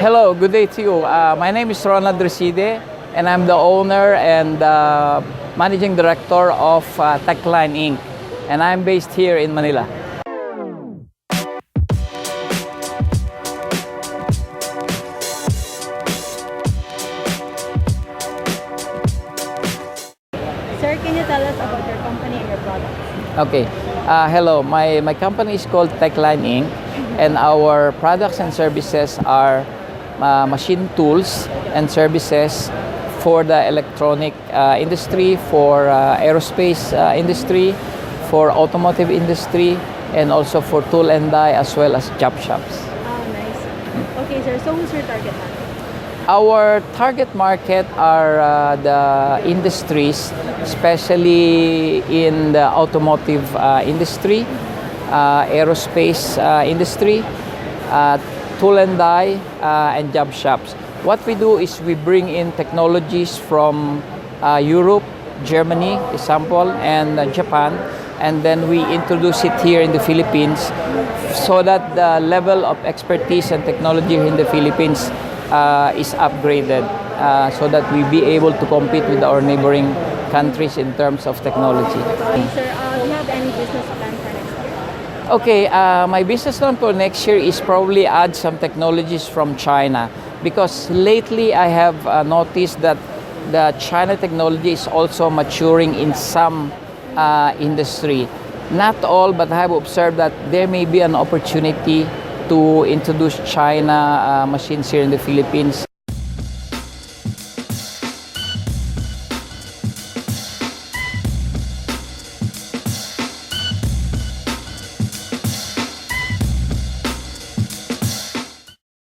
Hello, good day to you. My name is Ronald Reside, and I'm the owner and managing director of Techline Inc. And I'm based here in Manila. Sir, can you tell us about your company and your products? Okay. Hello, my company is called Techline Inc. And our products and services are machine tools and services for the electronic industry, for aerospace industry, for automotive industry, and also for tool and die as well as job shops. Oh, nice. Okay, sir. So who's your target market? Our target market are the industries, especially in the automotive industry, aerospace industry, tool and die, and job shops. What we do is we bring in technologies from Europe, Germany, example, and Japan, and then we introduce it here in the Philippines so that the level of expertise and technology in the Philippines is upgraded so that we be able to compete with our neighboring countries in terms of technology. Okay, sir. Do you have any business plan for next year? Okay, my business plan for next year is probably add some technologies from China, because lately I have noticed that the China technology is also maturing in some industry. Not all, but I have observed that there may be an opportunity to introduce China machines here in the Philippines.